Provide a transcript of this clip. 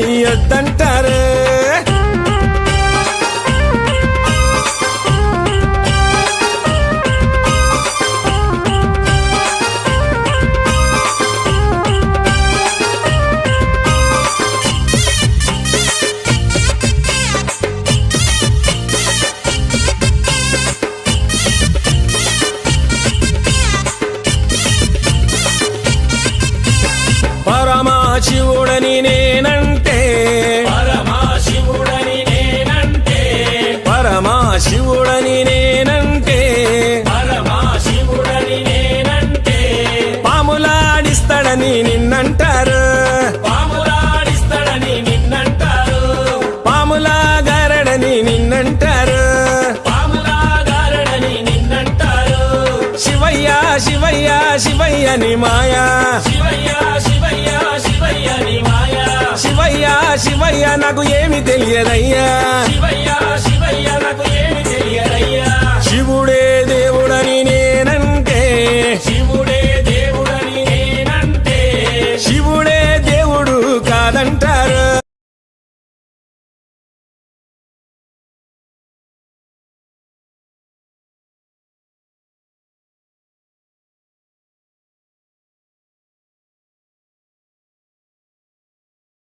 చెయ్యొద్దంటారు. పరమశివుడని నేనంటే పరమశివుడని నేనంటే పరమశివుడని నేనంటే పరమశివుడని నేనంటే పాములాడిస్తాడని నిన్నంటారు. పాములాడిస్తాడని నిన్నంటారు. పాములాగారడని నిన్నంటారు. పాములాగారడని నిన్నంటారు. శివయ్య శివయ్య శివయ్య ని మాయా శివయ్య శివయ్య శివయ్య ని మాయా. శివయ్య శివయ్య నాకు ఏమి తెలియదయ్యా. శివయ్య శివయ్య నాకు ఏమి తెలియదయ్యా. శివుడే